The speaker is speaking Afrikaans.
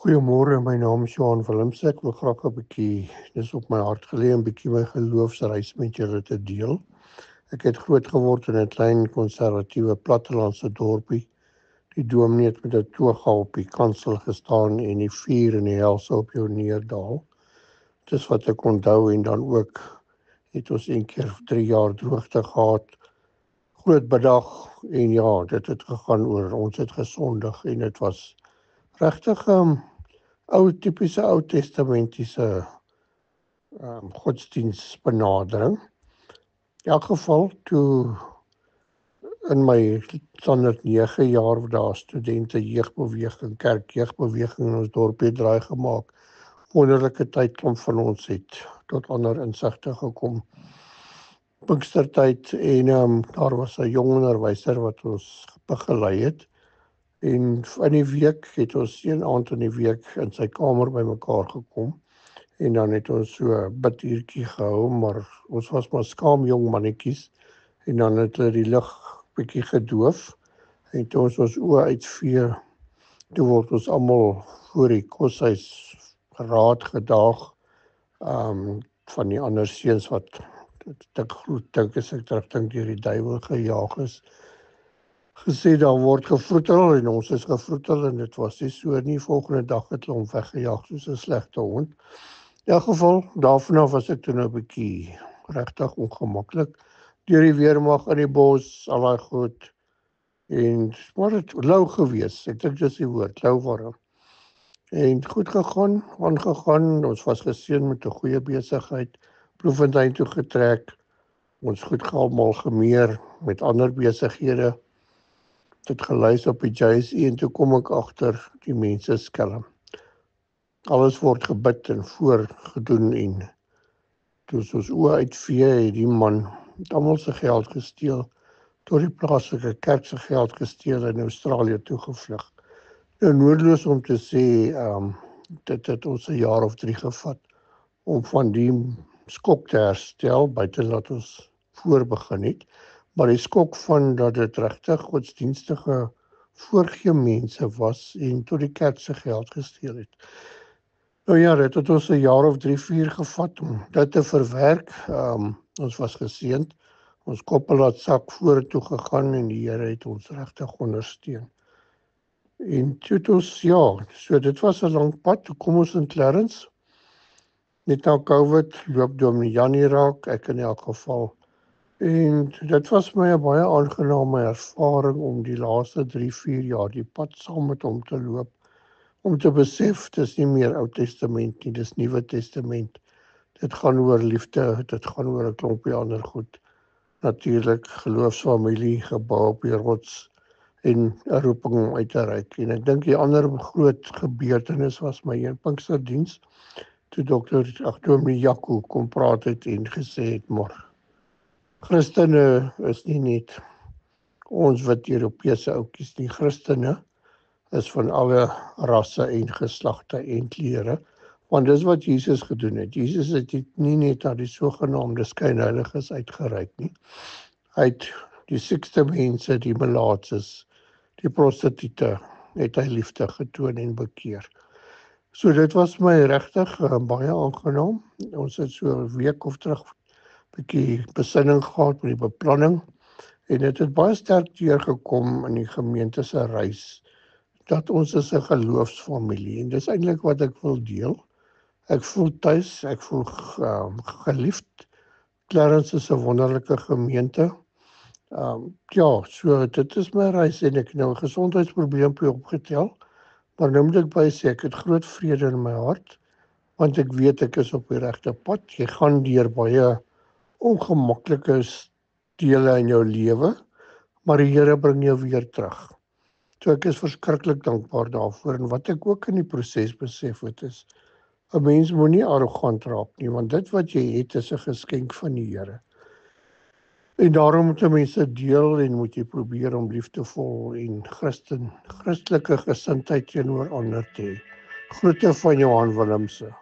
Goeiemôre, my naam is Johan Willemse. Ek wil graag 'n bietjie, dis op my hart gelê, 'n bietjie my geloofsreis met julle te deel. Ek het groot geword in 'n klein konservatiewe plattelandse dorpie. Die dominee het met 'n toga op die kansel gestaan en die vuur en die hel sou op jou neerdaal. Dis wat ek onthou, en dan ook het ons een keer 3 jaar droogte gehad. Groot bedag, en ja, dit het gegaan oor ons het gesondig en dit was regtig tipiese Ou Testamentiese godsdienstbenadering. In elk geval, toe in my standaard 9 jaar daar studente jeugbeweging, kerkjeugbeweging in ons dorpie draai gemaak. Wonderlike tyd, klomp van ons het tot ander insigte gekom. Pinkstertyd, en daar was 'n jong onderwyser wat ons begelei het. En in die week het ons een aand in die week in sy kamer bymekaar gekom. En dan het ons so 'n biduurtjie gehou, maar ons was maar skaam jong mannetjies. En dan het hulle die lig bietjie gedoof. En toe ons oë uitvee, toe word ons almal voor die koshuis raad gedaag. Van die ander seuns wat dink as ek terugdink deur die duiwel gejaag is. Gesê daar word gevroetel en ons is gevroetel en dit was nie so nie. Volgende dag het hulle hom weggejaag soos 'n slegte hond. In elk geval, daarvan was ek toe nou 'n bietjie regtig ongemaklik. Deur die weermag in die bos, al daai goed. En maar het lou gewees. Ek dink dis die woord, lou warm. En goed gegaan, aangegaan. Ons was geseën met 'n goeie besigheid. Bloemfontein toe getrek. Ons goed almal gemeer met ander besighede. Het gelys op die JSE en toe kom ek agter die mense skelm. Alles word gebid en voorgedoen en toe ons oë uitvee het die man almal se geld gesteel, tot die plaaslike kerk se geld gesteel en Australië toe gevlug. Nou noodloos om te sê, dit het ons 'n jaar of 3 gevat om van die skok te herstel, buite dat ons voorbegin het. Maar die skok van dat dit regtig godsdienstige voorgee mense was en tot die kerk se geld gesteel het. Nou ja, dit het ons 'n jaar of 3, 4 gevat om dit te verwerk. Ons was geseënd. Ons koppel het sak vorentoe gegaan en die Here het ons regtig ondersteun. En toe het ons, so dit was 'n lang pad. Toe kom ons in Clarence. Net na COVID loop Dominee Janie raak, ek in elk geval. En dit was my 'n baie aangename ervaring om die laaste 3, 4 jaar die pad saam met hom te loop. Om te besef, dis nie meer Ou Testament nie, dis Nuwe Testament. Dit gaan oor liefde, dit gaan oor 'n klompie ander goed. Natuurlik geloofsfamilie, gebou op die rots en 'n roeping om uit te reik. En ek dink die ander groot gebeurtenis was my Pinksterdiens, toe Dominee Jaco kom praat het en gesê het, maar Christene is nie net ons wit Europese ouetjies nie. Christene is van alle rasse en geslagte en kleure, want dis wat Jesus gedoen het. Jesus het nie net na die sogenaamde skynheiliges uitgereik nie. Hy het die siekste mense, die melaatses, die prostituie, het hy liefde getoon en bekeer. So dit was my regtig baie aangenaam. Ons het so 'n week of terug bietjie besinning gehad met die beplanning en dit het baie sterk deurgekom in die gemeente se reis dat ons is 'n geloofsfamilie en dis eintlik wat ek wil deel. Ek voel tuis, ek voel geliefd. Clarence is 'n wonderlike gemeente. So dit is my reis en ek nou 'n gesondheidsprobleempie opgetel, maar nou moet ek by sê ek het groot vrede in my hart, want ek weet ek is op die regte pad. Jy gaan deur baie ongemaklike dele in jou lewe, maar die Here bring jou weer terug. So ek is verskriklik dankbaar daarvoor en wat ek ook in die proses besef het is, 'n mens moenie arrogant raak nie, want dit wat jy het is 'n geskenk van die Here. En daarom moet mense deel en moet jy probeer om liefdevol en Christelike gesindheid teenoor ander te hê. Groete van Johan Willemse.